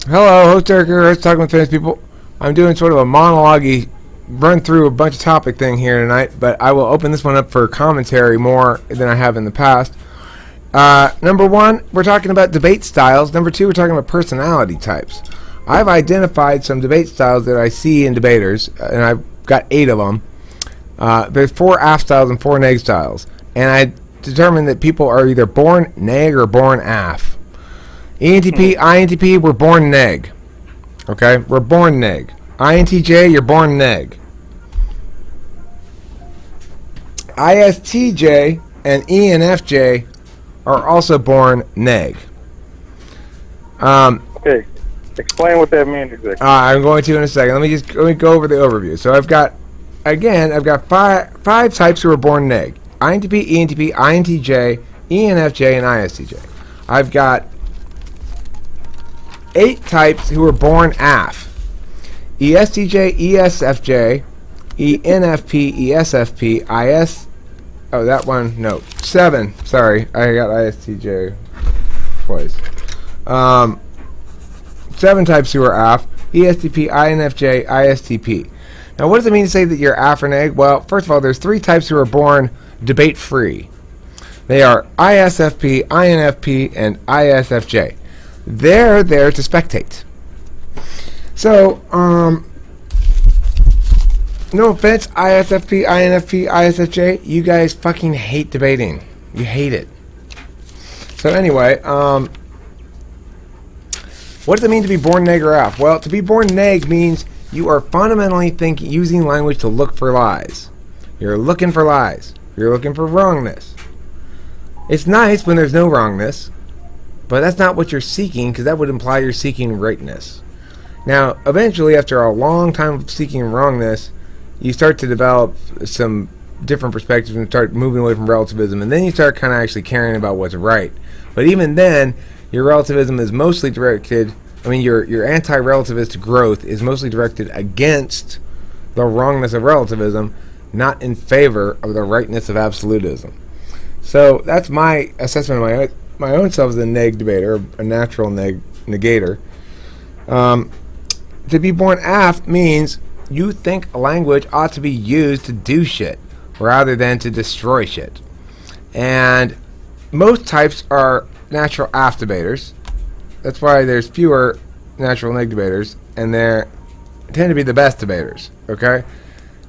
Hello, host Eric here. Let's talk with famous people. I'm doing sort of a monologue run through a bunch of topic thing here tonight, but I will open this one up for commentary more than I have in the past. Number one, we're talking about debate styles. Number two, we're talking about personality types. I've identified some debate styles that I see in debaters, and I've got 8 of them. There's 4 AF styles and 4 neg styles, and I determined that people are either born neg or born AF. ENTP, INTP, we're born neg. Okay? We're born neg. INTJ, you're born neg. ISTJ and ENFJ are also born neg. Okay. Explain what that means exactly. I'm going to in a second. Let me go over the overview. So I've got five types who are born neg. INTP, ENTP, INTJ, ENFJ, and ISTJ. I've got 8 types who are born AF. ESTJ, ESFJ, ENFP, ESFP, IS... Oh, that one, no. 7. Sorry, I got ISTJ twice. 7 types who are AF. ESTP, INFJ, ISTP. Now, what does it mean to say that you're AF or neg? Well, first of all, there's 3 types who are born debate-free. They are ISFP, INFP, and ISFJ. They're there to spectate. So, no offense, ISFP, INFP, ISFJ, you guys fucking hate debating. You hate it. So anyway, what does it mean to be born neg or AF? Well, to be born neg means you are fundamentally using language to look for lies. You're looking for lies. You're looking for wrongness. It's nice when there's no wrongness, but that's not what you're seeking, because that would imply you're seeking rightness. Now, eventually, after a long time of seeking wrongness, you start to develop some different perspectives and start moving away from relativism, and then you start kind of actually caring about what's right. But even then, your relativism is mostly directed, your anti-relativist growth is mostly directed against the wrongness of relativism, not in favor of the rightness of absolutism. So that's my assessment of my own self as a neg debater, a natural negator. To be born AF means you think language ought to be used to do shit rather than to destroy shit. And most types are natural AF debaters. That's why there's fewer natural neg debaters, and they tend to be the best debaters. Okay?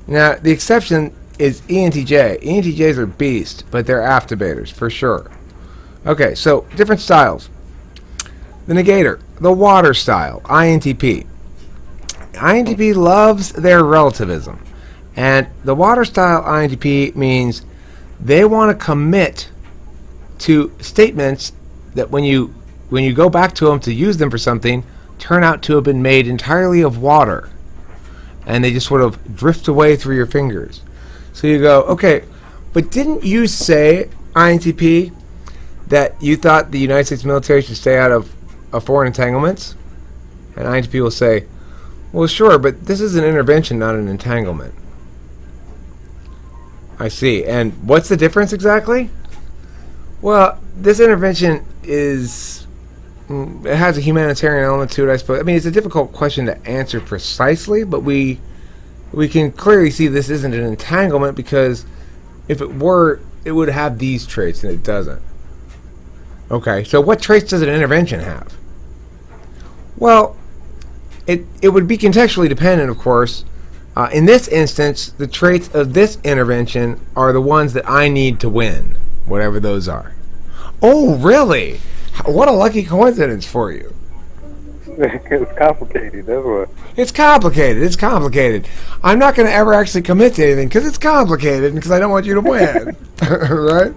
Now, the exception is ENTJ. ENTJs are beasts, but they're AF debaters, for sure. Okay, so different styles. The negator, the water style, INTP. INTP loves their relativism. And the water style INTP means they want to commit to statements that when you go back to them to use them for something, turn out to have been made entirely of water. And they just sort of drift away through your fingers. So you go, okay, but didn't you say, INTP, that you thought the United States military should stay out of foreign entanglements? And INTP will say, well, sure, but this is an intervention, not an entanglement. I see. And what's the difference exactly? Well, this intervention it has a humanitarian element to it, I suppose. It's a difficult question to answer precisely, but we can clearly see this isn't an entanglement, because if it were, it would have these traits, and it doesn't. Okay, so what traits does an intervention have? Well, it would be contextually dependent, of course. In this instance, the traits of this intervention are the ones that I need to win, whatever those are. Oh, really? What a lucky coincidence for you. It's complicated, that's what. It's complicated. I'm not going to ever actually commit to anything because it's complicated and because I don't want you to win. Right?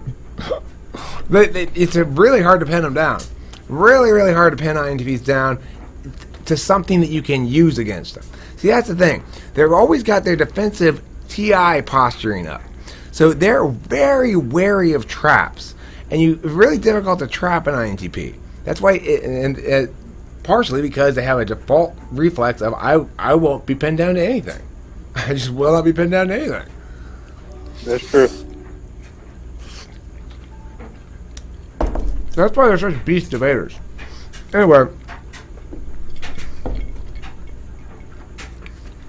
It's really hard to pin them down. Really, really hard to pin INTPs down to something that you can use against them. See, that's the thing. They've always got their defensive TI posturing up. So they're very wary of traps. And it's really difficult to trap an INTP. That's why, partially because they have a default reflex of, I won't be pinned down to anything. I just will not be pinned down to anything. That's true. That's why they're such beast debaters. Anyway,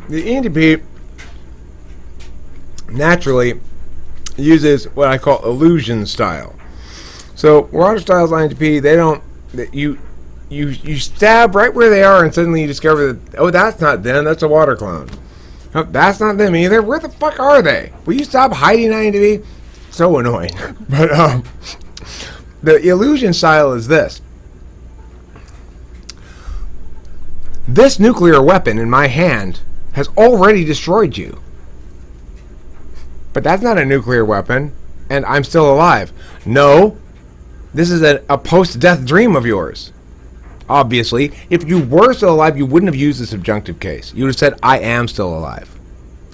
The ENTP naturally uses what I call illusion style. So water styles INTP, they don't. You stab right where they are, and suddenly you discover that, oh, that's not them. That's a water clone. Oh, that's not them either. Where the fuck are they? Will you stop hiding INTP? So annoying. But the illusion style is this. This nuclear weapon in my hand has already destroyed you. But that's not a nuclear weapon, and I'm still alive. No, this is a post-death dream of yours. Obviously, if you were still alive, you wouldn't have used the subjunctive case. You would have said, I am still alive.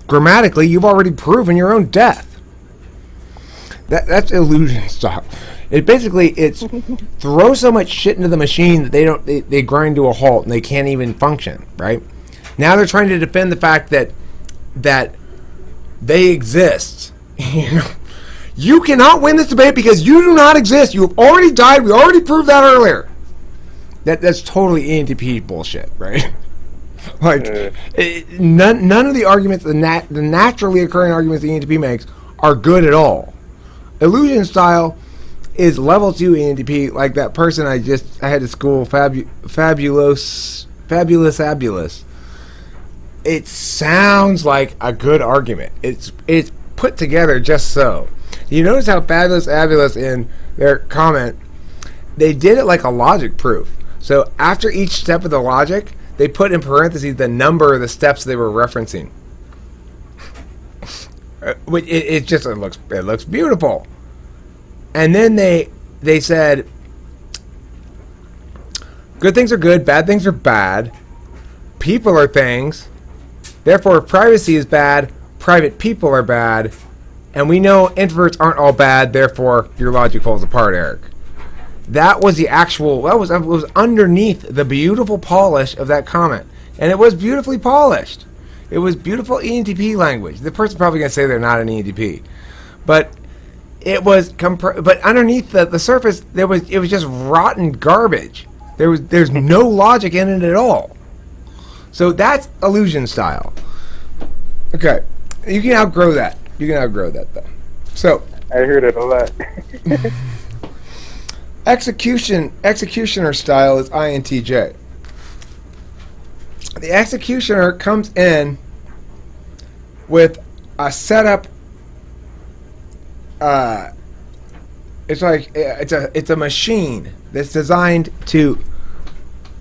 Grammatically, you've already proven your own death. That's illusion style. It's throw so much shit into the machine that they grind to a halt and they can't even function, right? Now they're trying to defend the fact that they exist. You cannot win this debate because you do not exist. You have already died. We already proved that earlier. That's totally ENTP bullshit, right? None of the arguments, the naturally occurring arguments the ENTP makes are good at all. Illusion style is level 2 ENTP, like that person I had at school, fabulous. It sounds like a good argument. It's put together just so. You notice how fabulous in their comment, they did it like a logic proof. So after each step of the logic, they put in parentheses the number of the steps they were referencing. It looks beautiful. And then they said, good things are good, bad things are bad, people are things, therefore if privacy is bad, private people are bad, and we know introverts aren't all bad, therefore your logic falls apart, Eric. That was was underneath the beautiful polish of that comment. And it was beautifully polished. It was beautiful ENTP language. The person's probably going to say they're not an ENTP. But it was but underneath the surface it was just rotten garbage. There's no logic in it at all. So that's illusion style. Okay. You can outgrow that. Though. So I hear that a lot. Executioner style is INTJ. The executioner comes in with a setup. It's a machine that's designed to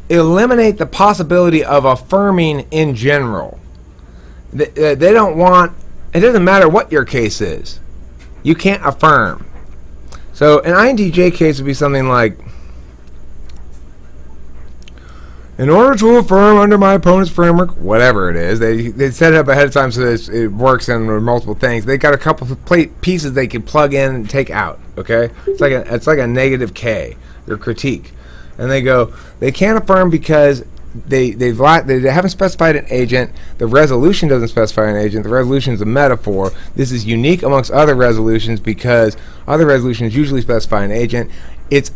eliminate the possibility of affirming in general. They don't want. It doesn't matter what your case is. You can't affirm. So an INTJ case would be something like, in order to affirm under my opponent's framework, whatever it is, they set it up ahead of time so that it works in multiple things. They got a couple of pieces they can plug in and take out. Okay, it's like a negative K, their critique, and they go, they can't affirm because they haven't specified an agent. The resolution doesn't specify an agent. The resolution is a metaphor. This is unique amongst other resolutions because other resolutions usually specify an agent. It's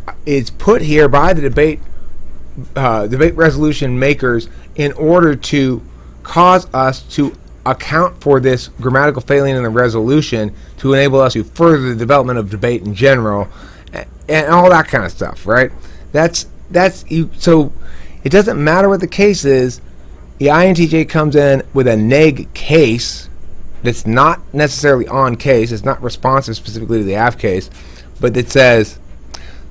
put here by the debate resolution makers in order to cause us to account for this grammatical failing in the resolution to enable us to further the development of debate in general and all that kind of stuff, right? That's you. So it doesn't matter what the case is. The INTJ comes in with a neg case that's not necessarily on case. It's not responsive specifically to the AF case, but it says,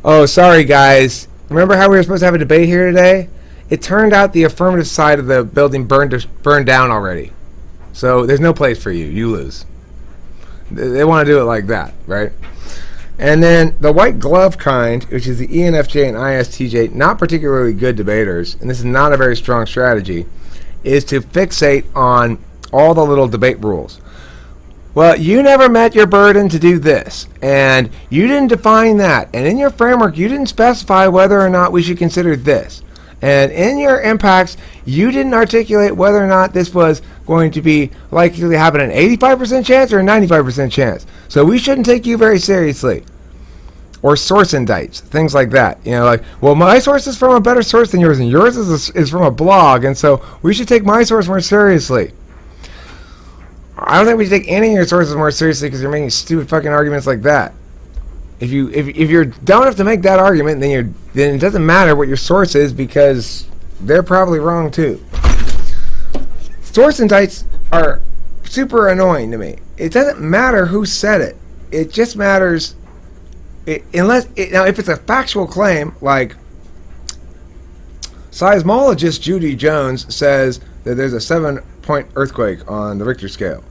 oh, sorry guys, remember how we were supposed to have a debate here today? It turned out the affirmative side of the building burned down already. So there's no place for you. You lose. They want to do it like that, right? And then the white glove kind, which is the ENFJ and ISTJ, not particularly good debaters, and this is not a very strong strategy, is to fixate on all the little debate rules. Well, you never met your burden to do this, and you didn't define that, and in your framework you didn't specify whether or not we should consider this, and in your impacts you didn't articulate whether or not this was going to be likely to happen an 85% chance or a 95% chance, so we shouldn't take you very seriously. Or source indicts, things like that. You know, like, well, my source is from a better source than yours, and yours is from a blog, and so we should take my source more seriously. I don't think we should take any of your sources more seriously because you're making stupid fucking arguments like that. If you're dumb enough to make that argument, then it doesn't matter what your source is because they're probably wrong too. Source indicts are super annoying to me. It doesn't matter who said it. It just matters now if it's a factual claim, like seismologist Judy Jones says that there's a 7-point earthquake on the Richter scale,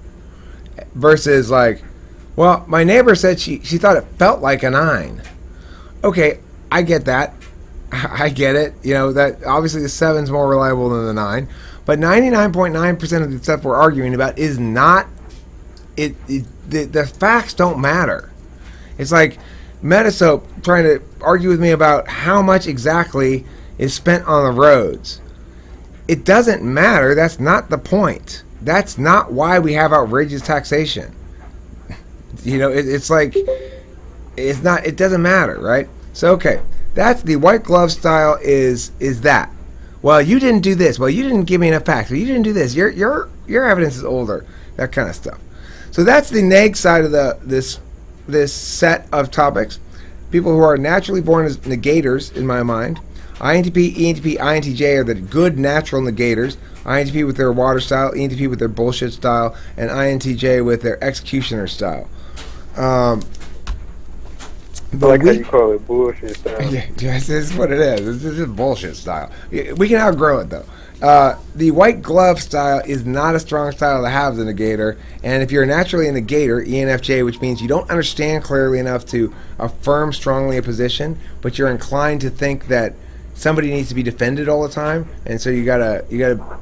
versus like, well, my neighbor said she thought it felt like a 9. Okay, I get that. I get it. You know, that obviously the 7's more reliable than the 9. But 99.9% of the stuff we're arguing about is not... The facts don't matter. It's like Metasoap trying to argue with me about how much exactly is spent on the roads. It doesn't matter. That's not the point. That's not why we have outrageous taxation. You know, it's like, it's not, it doesn't matter, right? So, okay, that's the white glove style is that. Well, you didn't do this. Well, you didn't give me enough facts. Well, you didn't do this. Your evidence is older. That kind of stuff. So that's the neg side of this set of topics. People who are naturally born as negators, in my mind. INTP, ENTP, INTJ are the good natural negators. INTP with their water style, ENTP with their bullshit style, and INTJ with their executioner style. I like how you call it bullshit style. Yeah, this is what it is. This is bullshit style. We can outgrow it, though. The white glove style is not a strong style to have as a negator, and if you're naturally a negator, ENFJ, which means you don't understand clearly enough to affirm strongly a position, but you're inclined to think that somebody needs to be defended all the time, and so you gotta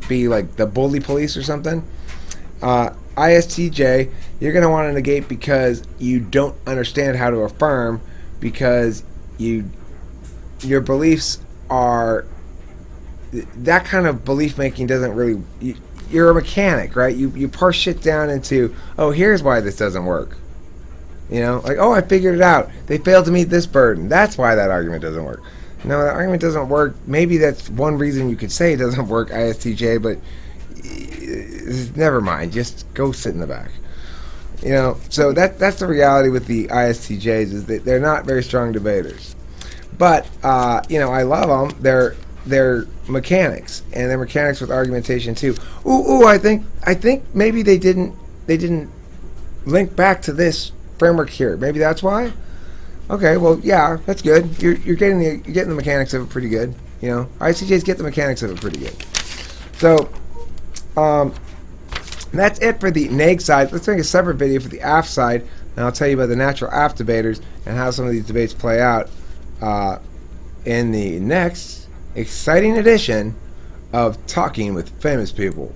be like the bully police or something. ISTJ, you're gonna want to negate because you don't understand how to affirm, because your beliefs are, that kind of belief making doesn't really, you're a mechanic, right? You parse shit down into, oh, here's why this doesn't work. You know, like, oh, I figured it out. They failed to meet this burden. That's why that argument doesn't work. No, that argument doesn't work. Maybe that's one reason you could say it doesn't work, ISTJ, but never mind. Just go sit in the back. You know, so that's the reality with the ISTJs, is that they're not very strong debaters. But, you know, I love them. They're mechanics, and they're mechanics with argumentation too. I think maybe they didn't link back to this framework here. Maybe that's why. Okay, well, yeah, that's good. You're getting the mechanics of it pretty good. You know, ISTJs get the mechanics of it pretty good. So, that's it for the neg side. Let's make a separate video for the aft side, and I'll tell you about the natural aft debaters and how some of these debates play out in the next exciting edition of Talking with Famous People.